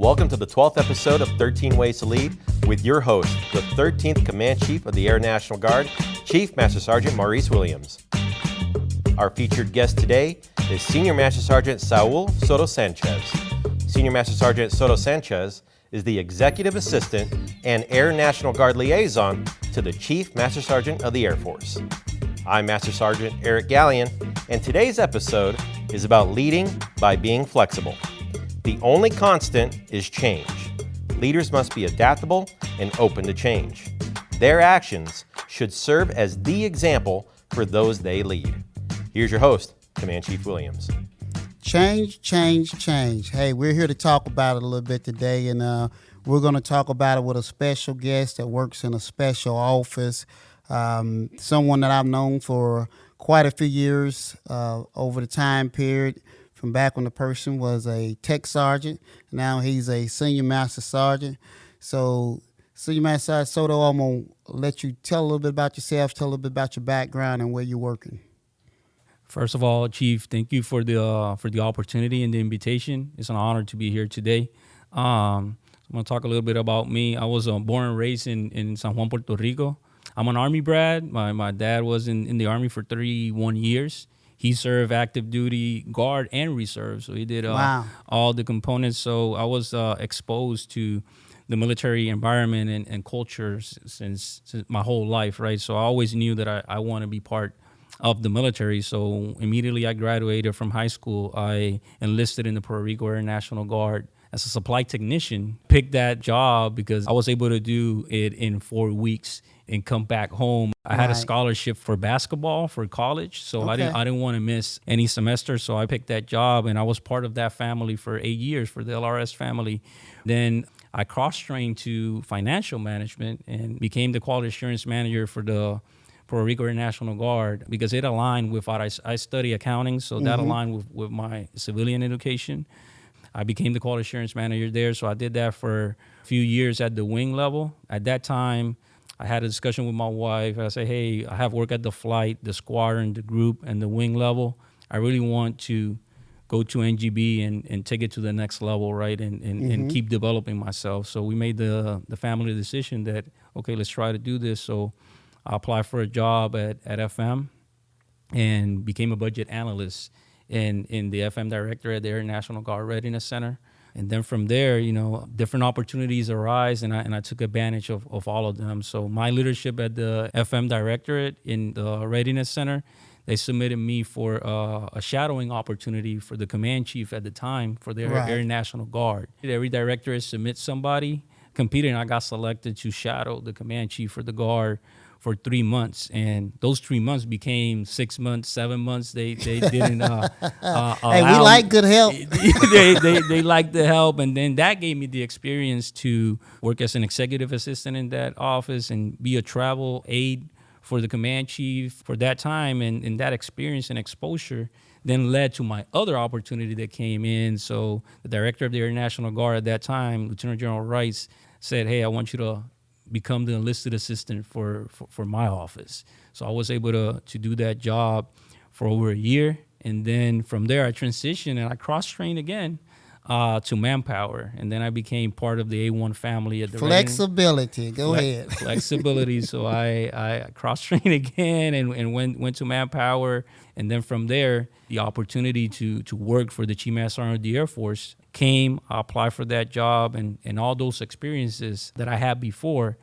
Welcome to the 12th episode of 13 Ways to Lead with your host, the 13th Command Chief of the Air National Guard, Chief Master Sgt. Maurice Williams. Our featured guest today is Senior Master Sgt. Saul Soto-Sanchez. Senior Master Sgt. Soto-Sanchez is the Executive Assistant and Air National Guard Liaison to the Chief Master Sergeant of the Air Force. I'm Master Sergeant Eric Gallion, and today's episode is about leading by being flexible. The only constant is change. Leaders must be adaptable and open to change. Their actions should serve as the example for those they lead. Here's your host, Command Chief Williams. Change. Hey, we're here to talk about it a little bit today, and we're going to talk about it with a special guest that works in a special office, someone that I've known for quite a few years over the time period, from back when the person was a tech sergeant. Now he's a senior master sergeant. So, Senior Master Sergeant Soto, I'm going to let you tell a little bit about yourself, tell a little bit about your background and where you're working. First of all, Chief, thank you for the opportunity and the invitation. It's an honor to be here today. I'm going to talk a little bit about me. I was born and raised in San Juan, Puerto Rico. I'm an Army brat. My dad was in the Army for 31 years. He served active duty, guard, and reserve. So he did all the components. So I was exposed to the military environment and culture since my whole life, right? So I always knew that I want to be part of the military. So immediately I graduated from high school, I enlisted in the Puerto Rico Air National Guard as a supply technician. Picked that job because I was able to do it in 4 weeks and come back home. I had a scholarship for basketball for college, so I didn't want to miss any semester. So I picked that job, and I was part of that family for 8 years, for the LRS family. Then I cross-trained to financial management and became the quality assurance manager for the Puerto Rico Air National Guard because it aligned with what I study accounting, so that aligned with my civilian education. I became the quality assurance manager there, so I did that for a few years at the wing level. At that time, I had a discussion with my wife. I said, hey, I have work at the flight, the squadron, the group, and the wing level. I really want to go to NGB and take it to the next level, right, and keep developing myself. So we made the family decision that, okay, let's try to do this. So I applied for a job at FM and became a budget analyst in the FM director at the Air National Guard Readiness Center. And then from there, different opportunities arise, and I took advantage of all of them. So my leadership at the FM directorate in the Readiness Center, they submitted me for a shadowing opportunity for the command chief at the time for the Air National Guard. Every directorate submits somebody, competed, and I got selected to shadow the command chief for the Guard for 3 months, and those 3 months became 6 months, 7 months. They didn't hey, we like good help. they liked the help, and then that gave me the experience to work as an executive assistant in that office and be a travel aide for the command chief for that time, and that experience and exposure then led to my other opportunity that came in. So the director of the Air National Guard at that time, Lieutenant General Rice, said, hey, I want you to become the enlisted assistant for my office. So I was able to do that job for over a year. And then from there, I transitioned and I cross-trained again to manpower. And then I became part of the A1 family at the Flexibility. Go ahead. Flexibility. So I cross-trained again and went to manpower. And then from there, the opportunity to work for the Chief Master Sergeant of the Air Force came. I applied for that job, and all those experiences that I had before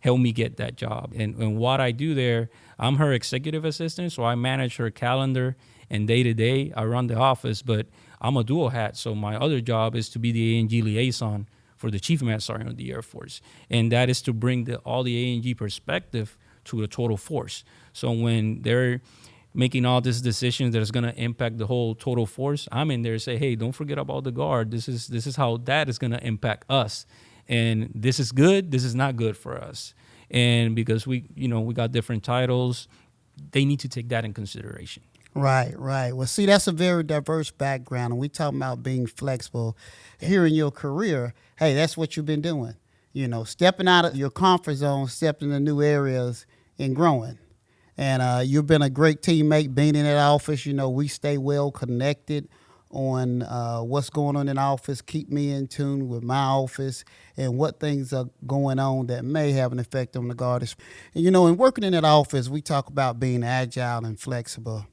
helped me get that job. And what I do there, I'm her executive assistant, so I manage her calendar and day-to-day. I run the office, but I'm a dual hat, so my other job is to be the A&G liaison for the Chief Master Sergeant of the Air Force, and that is to bring all the A&G perspective to the total force. So when they're making all these decisions that is going to impact the whole total force, I'm in there to say, hey, don't forget about the Guard. This is how that is going to impact us. And this is good, this is not good for us. And because we got different titles, they need to take that in consideration. Right. Well, see, that's a very diverse background. And we talking about being flexible. Here in your career, hey, that's what you've been doing. Stepping out of your comfort zone, stepping into new areas and growing. And you've been a great teammate being in that office. We stay well connected on what's going on in the office, keep me in tune with my office and what things are going on that may have an effect on the guard. And, you know, in working in that office, we talk about being agile and flexible.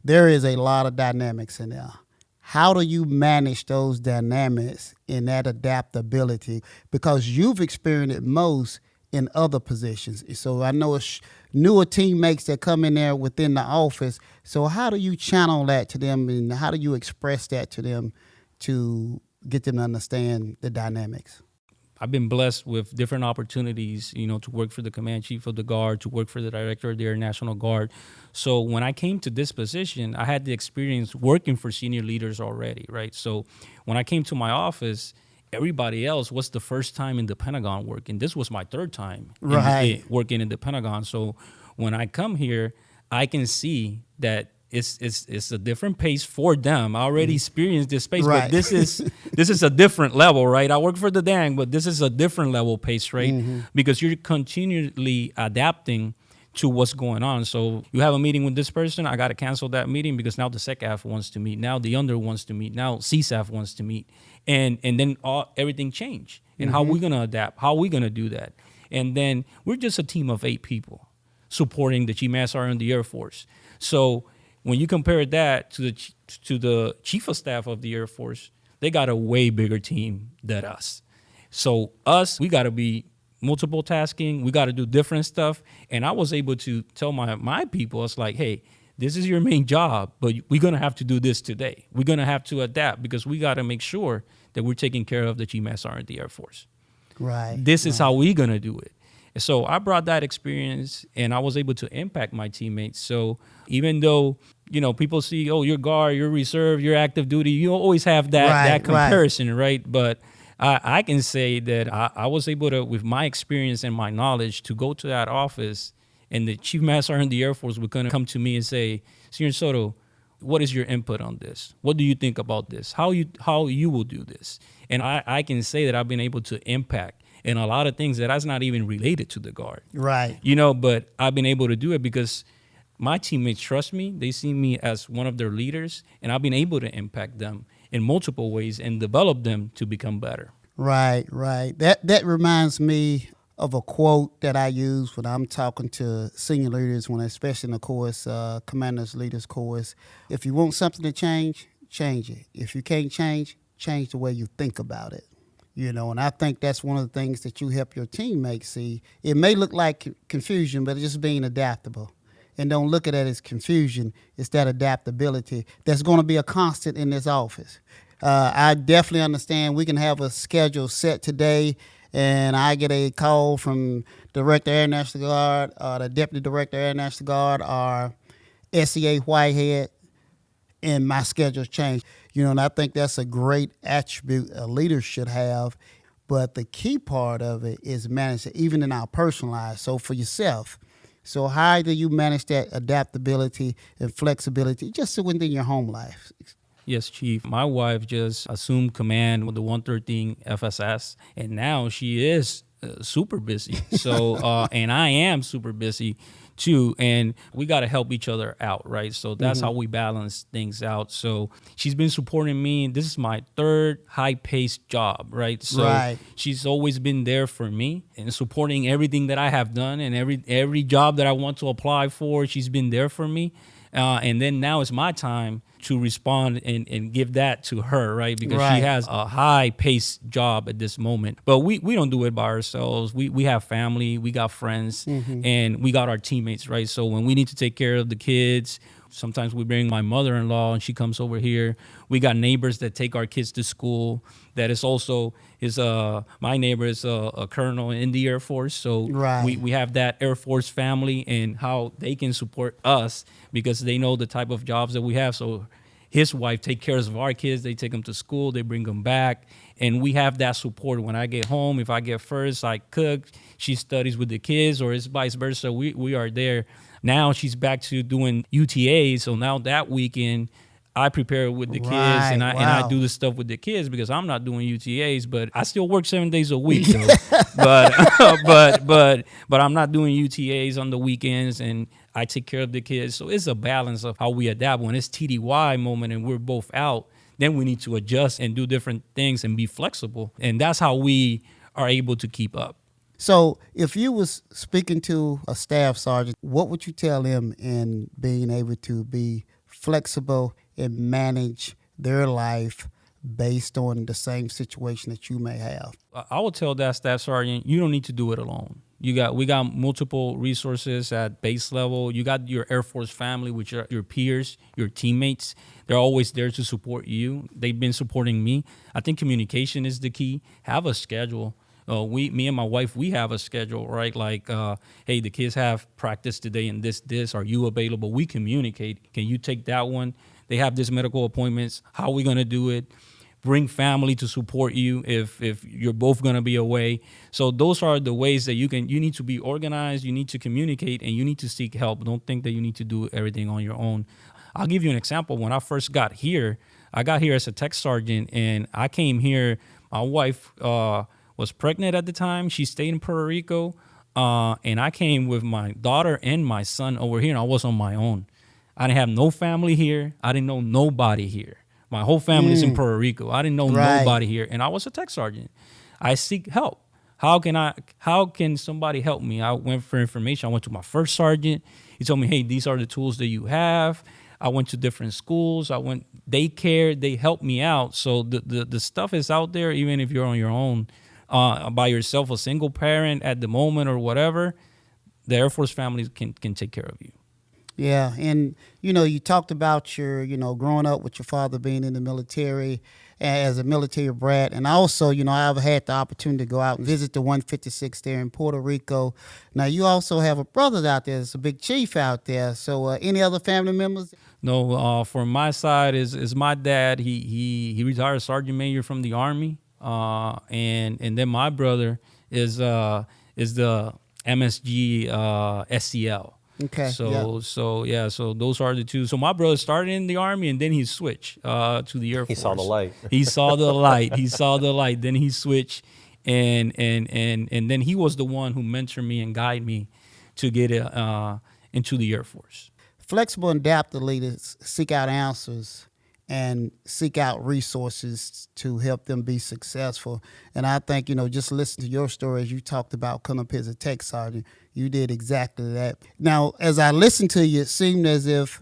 There is a lot of dynamics in there. How do you manage those dynamics and that adaptability? Because you've experienced it most in other positions. So I know it's newer teammates that come in there within the office. So how do you channel that to them, and how do you express that to them to get them to understand the dynamics? I've been blessed with different opportunities, you know, to work for the Command Chief of the Guard, to work for the Director of the Air National Guard. So when I came to this position, I had the experience working for senior leaders already, right? So when I came to my office, everybody else was the first time in the Pentagon working. This was my third time working in the Pentagon. So when I come here, I can see that it's a different pace for them. I already experienced this pace, but this is a different level, right? I work for the DANG, but this is a different level pace, right? Because you're continually adapting to what's going on. So you have a meeting with this person, I got to cancel that meeting because now the SECAF wants to meet, now the under wants to meet, now CSAF wants to meet, and then everything changed. And how are we going to adapt? How are we going to do that? And then we're just a team of 8 people supporting the Chief Master Sergeant of the Air Force. So when you compare that to the Chief of Staff of the Air Force, they got a way bigger team than us. So we got to be multiple tasking. We got to do different stuff. And I was able to tell my people, it's like, hey, this is your main job, but we're going to have to do this today. We're going to have to adapt because we got to make sure that we're taking care of the Chief Master Sergeant of the Air Force. Right. This is how we're going to do it. And so I brought that experience and I was able to impact my teammates. So even though, you know, people see, oh, you're guard, you're reserve, you're active duty, you always have that comparison, right? But I can say that I was able to, with my experience and my knowledge, to go to that office and the Chief Master Sergeant of the Air Force would come to me and say, Senior Soto, what is your input on this? What do you think about this? How you will do this? And I can say that I've been able to impact in a lot of things that's not even related to the guard. Right. You know, but I've been able to do it because my teammates trust me. They see me as one of their leaders, and I've been able to impact them in multiple ways and develop them to become better. Right. That reminds me of a quote that I use when I'm talking to senior leaders, especially in the course, Commanders Leaders course. If you want something to change, change it. If you can't change the way you think about it. You know, and I think that's one of the things that you help your teammates see. It may look like confusion, but it's just being adaptable. And don't look at it as confusion. It's that adaptability that's going to be a constant in this office. I definitely understand we can have a schedule set today, and I get a call from Director Air National Guard, or the Deputy Director Air National Guard, or SEA Whitehead, and my schedule's changed. You know, and I think that's a great attribute a leader should have. But the key part of it is manage it, even in our personal lives. So for yourself, so how do you manage that adaptability and flexibility just within your home life? Yes, Chief. My wife just assumed command with the 113 FSS, and now she is super busy. So, and I am super busy too, and we got to help each other out, right? So that's how we balance things out. So she's been supporting me. This is my 3rd high-paced job, right? So she's always been there for me and supporting everything that I have done, and every job that I want to apply for, she's been there for me. And then now it's my time to respond and give that to her, right? Because she has a high-paced job at this moment. But we don't do it by ourselves. We have family, we got friends, and we got our teammates, right? So when we need to take care of the kids, sometimes we bring my mother-in-law and she comes over here. We got neighbors that take our kids to school. That is also my neighbor is a colonel in the Air Force. So we have that Air Force family and how they can support us because they know the type of jobs that we have. So his wife take care of our kids. They take them to school. They bring them back. And we have that support. When I get home, if I get first, I cook. She studies with the kids, or it's vice versa. We are there. Now she's back to doing UTA. So now that weekend, I prepare with the kids and I do the stuff with the kids because I'm not doing UTAs, but I still work 7 days a week though. but I'm not doing UTAs on the weekends, and I take care of the kids. So it's a balance of how we adapt. When it's TDY moment and we're both out, then we need to adjust and do different things and be flexible. And that's how we are able to keep up. So if you was speaking to a staff sergeant, what would you tell them in being able to be flexible and manage their life based on the same situation that you may have? I would tell that staff sergeant, you don't need to do it alone. We got multiple resources at base level. You got your Air Force family, which are your peers, your teammates. They're always there to support you. They've been supporting me. I think communication is the key. Have a schedule. Me and my wife, we have a schedule, right? Like, hey, the kids have practice today and this. Are you available? We communicate. Can you take that one? They have this medical appointments. How are we going to do it? Bring family to support you if you're both going to be away. So those are the ways that you need to be organized, you need to communicate, and you need to seek help. Don't think that you need to do everything on your own. I'll give you an example. When I first got here, I got here as a tech sergeant, and I came here. My wife was pregnant at the time. She stayed in Puerto Rico, and I came with my daughter and my son over here, and I was on my own. I didn't have no family here. I didn't know nobody here. My whole family's in Puerto Rico. I didn't know nobody here, and I was a tech sergeant. I seek help. How can somebody help me? I went for information. I went to my first sergeant. He told me, hey, these are the tools that you have. I went to different schools. I went daycare. They helped me out. So the stuff is out there, even if you're on your own, by yourself, a single parent at the moment or whatever. The Air Force families can take care of you. Yeah, and, you talked about your, growing up with your father being in the military as a military brat. And also, I've had the opportunity to go out and visit the 156 there in Puerto Rico. Now, you also have a brother out there. There's a big chief out there. So any other family members? No, for my side is my dad. He retired Sergeant Major from the Army. And then my brother is the MSG SCL. Okay. So those are the two. So my brother started in the Army and then he switched to the Air Force. He saw the light. He saw the light. Then he switched, and then he was the one who mentored me and guided me to get into the Air Force. Flexible and adaptable leaders seek out answers and seek out resources to help them be successful. And I think, just listen to your story as you talked about coming up as a tech sergeant. You did exactly that. Now, as I listened to you, it seemed as if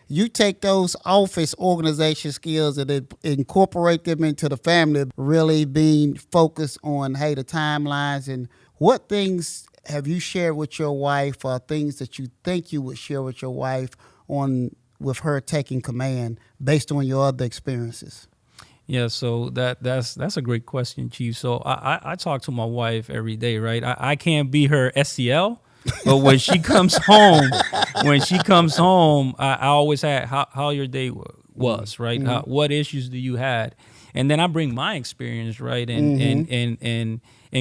you take those office organization skills and incorporate them into the family, really being focused on, hey, the timelines. And what things have you shared with your wife, or things that you think you would share with your wife with her taking command based on your other experiences? Yeah, so that's a great question, Chief. So I talk to my wife every day, right? I can't be her SCL, but when she comes home, I always ask how your day was, right? Mm-hmm. What issues do you had? And then I bring my experience, right? And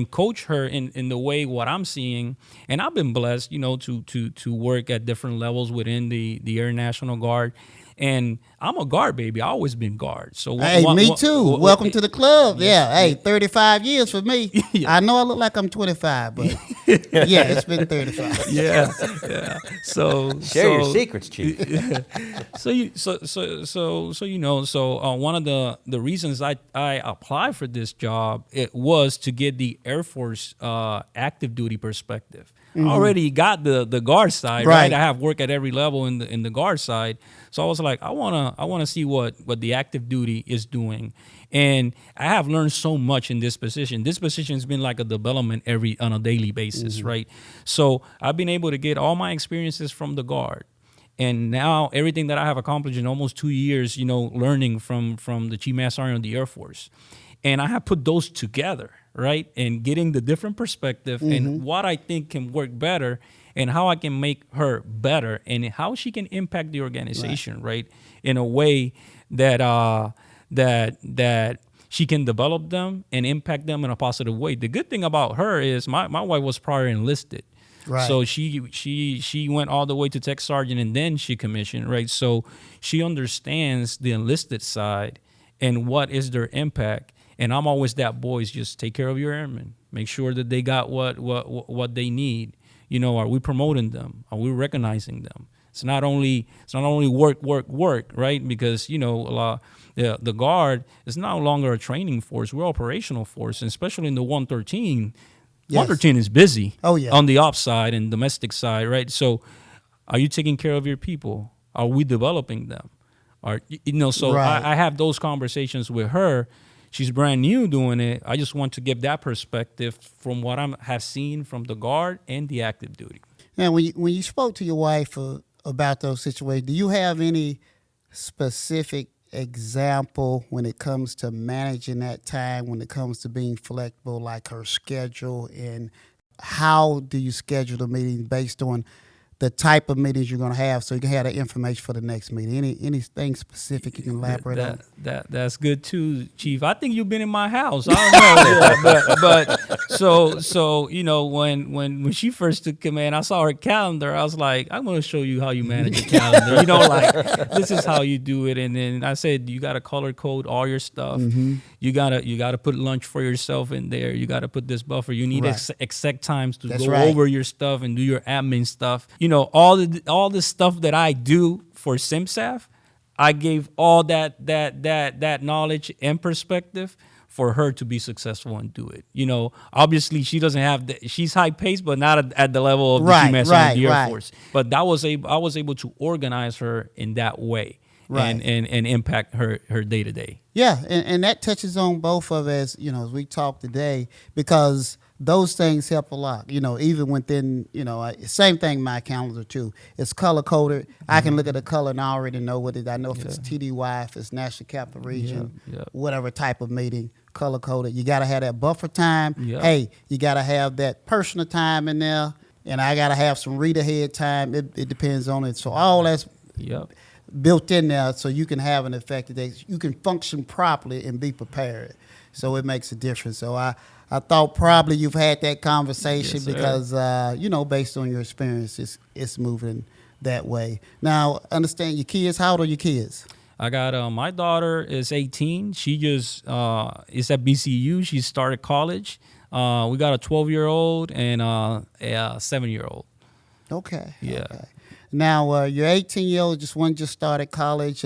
coach her in the way what I'm seeing. And I've been blessed, to work at different levels within the Air National Guard. And I'm a guard baby. I always been guard. So me too. Welcome to the club. Yeah. Hey, 35 years for me. Yeah. I know I look like I'm 25, but yeah, it's been 35. Yeah. So share your secrets, Chief. One of the reasons I applied for this job, it was to get the Air Force active duty perspective. Mm-hmm. I already got the guard side, right? I have work at every level in the guard side. So I was like, I wanna see what the active duty is doing. And I have learned so much in this position. This position has been like a development on a daily basis, right? So I've been able to get all my experiences from the guard. And now everything that I have accomplished in almost 2 years, learning from the Chief Master Sergeant of the Air Force. And I have put those together, right? And getting the different perspective and what I think can work better and how I can make her better and how she can impact the organization, right? In a way that she can develop them and impact them in a positive way. The good thing about her is my wife was prior enlisted. Right. So she went all the way to tech sergeant and then she commissioned, right? So she understands the enlisted side and what is their impact. And I'm always that boys, just take care of your airmen. Make sure that they got what they need. Are we promoting them? Are we recognizing them? It's not only work, right? Because the Guard is no longer a training force; we're operational force, and especially in the 113. Yes. 113 is busy. Oh, yeah. On the ops side and domestic side, right? So, are you taking care of your people? Are we developing them? So Right. I have those conversations with her. She's brand new doing it. I just want to give that perspective from what I have seen from the Guard and the active duty. Now, when you spoke to your wife about those situations, do you have any specific example when it comes to managing that time, when it comes to being flexible, like her schedule, and how do you schedule the meeting based on the type of meetings you're going to have, so you can have the information for the next meeting? Anything specific you can elaborate on? That's good too, Chief. I think you've been in my house. I don't know, but so when she first took command, I saw her calendar. I was like, I'm going to show you how you manage a calendar. This is how you do it. And then I said, you got to color code all your stuff. Mm-hmm. You gotta put lunch for yourself in there. You got to put this buffer. You need Right. exact times to That's go right. over your stuff and do your admin stuff. All the stuff that I do for CMSAF, I gave all that knowledge and perspective for her to be successful and do it. Obviously she doesn't have she's high paced, but not at the level of the Right, Chief Master right, of the Air right. Force. But I was able to organize her in that way, Right. and impact her day to day. Yeah, and that touches on both of us, as we talk today, because those things help a lot. Even within, same thing my calendar too. It's color coded. I can look at the color and I already know what it is. I know if it's TDY, if it's National Capital Region, whatever type of meeting, color coded. You got to have that buffer time. Yeah. Hey, you got to have that personal time in there, and I got to have some read ahead time. It depends on it. So all that's built in there, so you can have an effective day. You can function properly and be prepared. So it makes a difference. So I thought probably you've had that conversation, Yes, sir. because based on your experience, it's moving that way. Now, understand your kids. How old are your kids? I got my daughter is 18. She just is at BCU. She started college. We got a 12-year-old and a 7-year-old. Okay. Yeah. Okay. Now, your 18-year-old just started college.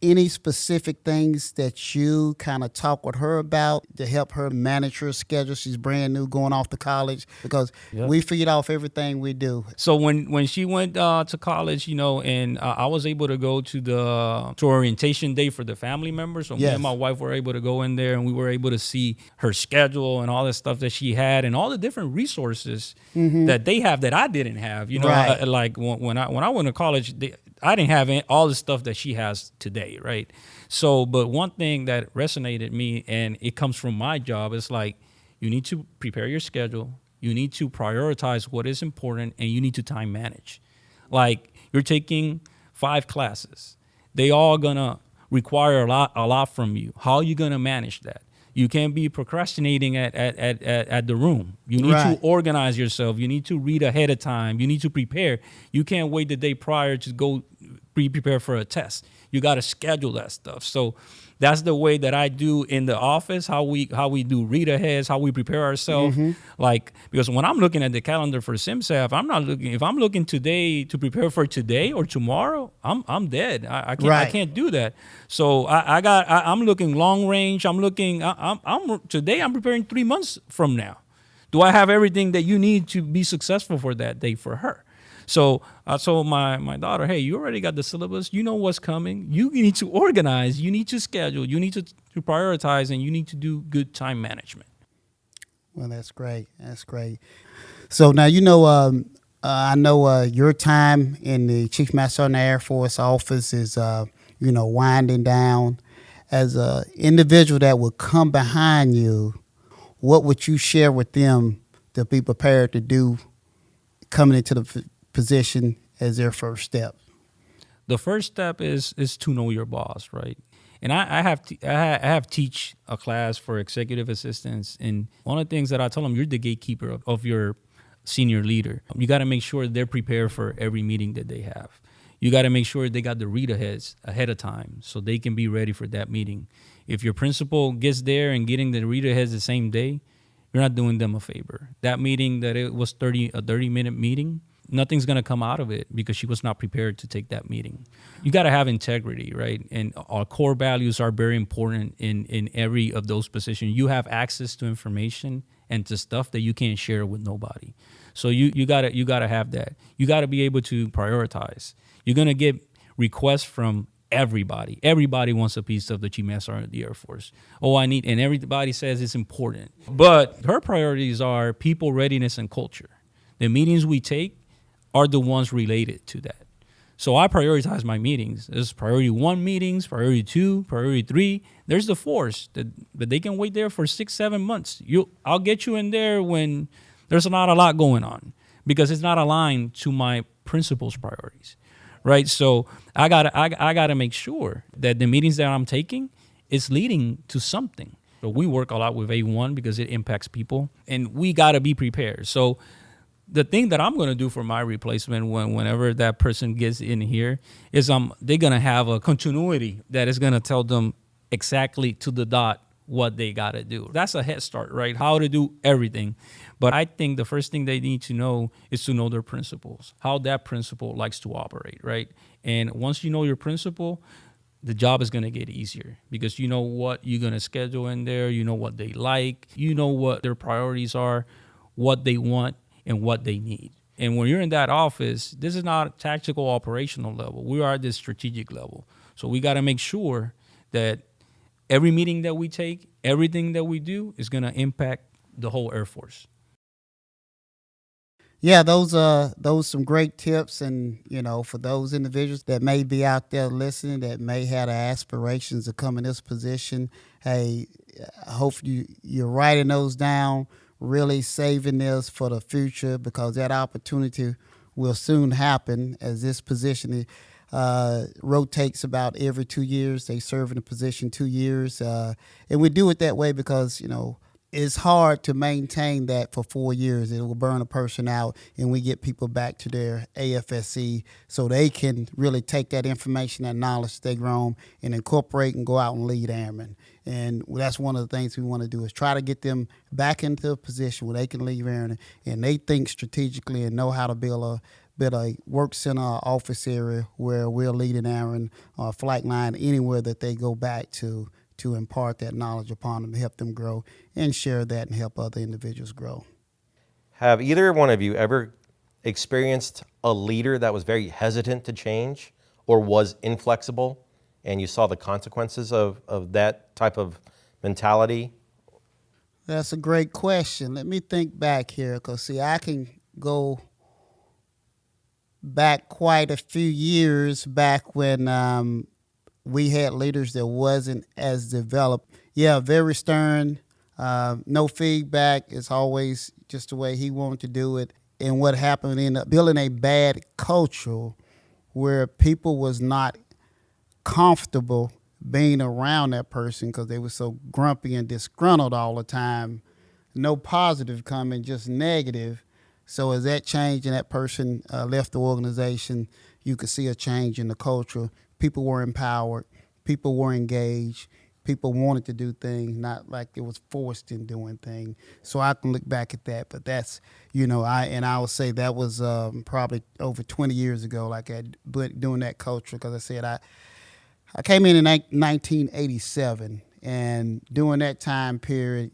Any specific things that you kind of talk with her about to help her manage her schedule? She's brand new, going off to college, because we feed off everything we do. So when she went to college, and I was able to go to orientation day for the family members. So me Yes. and my wife were able to go in there, and we were able to see her schedule and all the stuff that she had and all the different resources that they have that I didn't have. Right. Like when I went to college, I didn't have all the stuff that she has today, right? So, but one thing that resonated me, and it comes from my job, is like, you need to prepare your schedule, you need to prioritize what is important, and you need to time manage. Like, you're taking 5 classes. They all gonna require a lot from you. How are you gonna manage that? You can't be procrastinating at the room. You need to organize yourself. You need to read ahead of time. You need to prepare. You can't wait the day prior to go prepare for a test. You got to schedule that stuff. So that's the way that I do in the office, how we do read aheads, how we prepare ourselves. Like, because when I'm looking at the calendar for CMSAF, if I'm looking today to prepare for today or tomorrow, I'm dead. I can't do that. So I'm looking long range. I'm today I'm preparing 3 months from now. Do I have everything that you need to be successful for that day for her? So I told my daughter, hey, you already got the syllabus. You know what's coming. You need to organize. You need to schedule. You need to prioritize, and you need to do good time management. Well, that's great. That's great. So now, I know your time in the Chief Master Sergeant Air Force office is, winding down. As an individual that would come behind you, what would you share with them to be prepared to do coming into the position as their first step? The first step is to know your boss, right? And I have teach a class for executive assistants, and one of the things that I tell them, you're the gatekeeper of your senior leader. You got to make sure they're prepared for every meeting that they have. You got to make sure they got the read aheads ahead of time so they can be ready for that meeting. If your principal gets there and getting the read aheads the same day, you're not doing them a favor. That meeting that it was a 30-minute meeting, nothing's going to come out of it because she was not prepared to take that meeting. You got to have integrity, right? And our core values are very important in every of those positions. You have access to information and to stuff that you can't share with nobody. So you gotta have that. You gotta be able to prioritize. You're gonna get requests from everybody. Everybody wants a piece of the Chief Master Sergeant of the Air Force. And everybody says it's important. But her priorities are people, readiness, and culture. The meetings we take are the ones related to that. So I prioritize my meetings. There's priority 1 meetings, priority 2, priority 3. There's the 4s, but they can wait there for 6-7 months. I'll get you in there when there's not a lot going on because it's not aligned to my principal's priorities, right? So I gotta make sure that the meetings that I'm taking is leading to something. So we work a lot with A1 because it impacts people, and we gotta be prepared. So the thing that I'm going to do for my replacement whenever that person gets in here is they're going to have a continuity that is going to tell them exactly to the dot what they got to do. That's a head start, right? How to do everything. But I think the first thing they need to know is to know their principles, how that principal likes to operate, right? And once you know your principal, the job is going to get easier because you know what you're going to schedule in there. You know what they like. You know what their priorities are, what they want, and what they need. And when you're in that office, this is not a tactical operational level. We are at this strategic level. So we got to make sure that every meeting that we take, everything that we do is going to impact the whole Air Force. Yeah, those some great tips, and for those individuals that may be out there listening that may have the aspirations to come in this position, hey, I hope you're writing those down, really saving this for the future because that opportunity will soon happen as this position rotates about every 2 years. They serve in a position 2 years, and we do it that way because it's hard to maintain that for 4 years. It will burn a person out, and we get people back to their AFSC so they can really take that information, that knowledge they grown, and incorporate and go out and lead airmen. And that's one of the things we want to do is try to get them back into a position where they can lead airmen and they think strategically and know how to build a work center office area where we're leading airmen or flight line anywhere that they go back to impart that knowledge upon them, help them grow, and share that and help other individuals grow. Have either one of you ever experienced a leader that was very hesitant to change or was inflexible, and you saw the consequences of that type of mentality? That's a great question. Let me think back here, because, see, I can go back quite a few years back when we had leaders that wasn't as developed. Yeah, very stern, no feedback. It's always just the way he wanted to do it. And what happened, ended up building a bad culture where people was not comfortable being around that person because they were so grumpy and disgruntled all the time. No positive coming, just negative. So as that changed and that person left the organization, you could see a change in the culture. People were empowered. People were engaged. People wanted to do things, not like it was forced in doing things. So I can look back at that. But that's, I would say that was probably over 20 years ago, doing that culture. Because I said I came in 1987, and during that time period,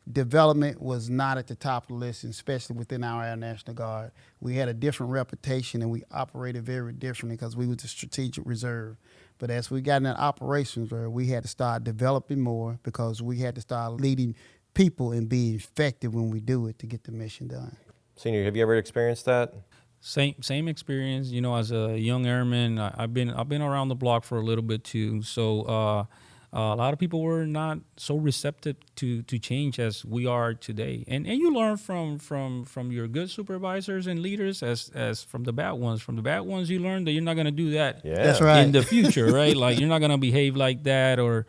development was not at the top of the list, especially within our Air National Guard. We had a different reputation, and we operated very differently because we were the strategic reserve. But as we got in that operations where we had to start developing more because we had to start leading people and be effective when we do it to get the mission done. Senior, have you ever experienced that? Same experience. As a young airman, I've been around the block for a little bit too. So a lot of people were not so receptive to change as we are today. And you learn from your good supervisors and leaders as from the bad ones. From the bad ones, you learn that you're not going to do that. Yeah. That's right. In the future, right? Like you're not going to behave like that or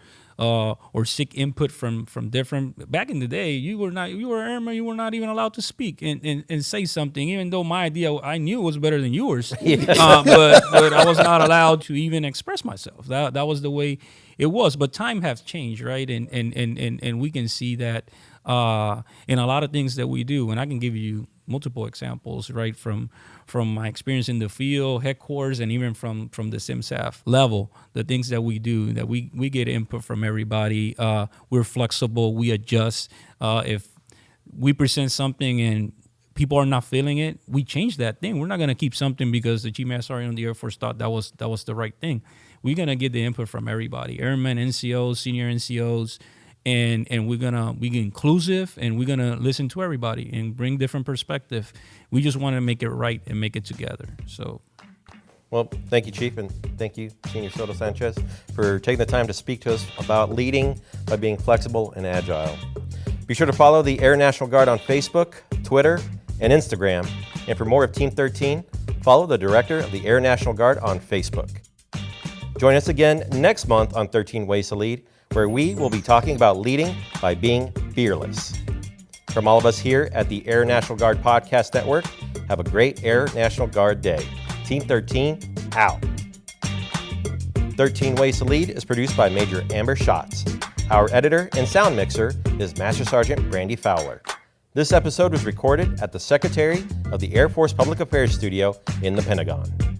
seek input from different. Back in the day, you were an airman, you were not even allowed to speak and say something, even though my idea I knew was better than yours. But I was not allowed to even express myself. That was the way it was. But time has changed, right? And we can see that in a lot of things that we do. And I can give you multiple examples, right, from my experience in the field, headquarters, and even from the CMSAF level. The things that we do, that we get input from everybody. We're flexible. We adjust. If we present something and people are not feeling it, we change that thing. We're not going to keep something because the Chief Master Sergeant of the Air Force thought that was the right thing. We're going to get the input from everybody, airmen, NCOs, senior NCOs, and we're going to be inclusive, and we're going to listen to everybody and bring different perspective. We just want to make it right and make it together. So, well, thank you, Chief, and thank you, Senior Soto-Sanchez, for taking the time to speak to us about leading by being flexible and agile. Be sure to follow the Air National Guard on Facebook, Twitter, and Instagram. And for more of Team 13, follow the Director of the Air National Guard on Facebook. Join us again next month on 13 Ways to Lead, where we will be talking about leading by being fearless. From all of us here at the Air National Guard Podcast Network, have a great Air National Guard Day. Team 13, out. 13 Ways to Lead is produced by Major Amber Schatz. Our editor and sound mixer is Master Sergeant Brandy Fowler. This episode was recorded at the Secretary of the Air Force Public Affairs Studio in the Pentagon.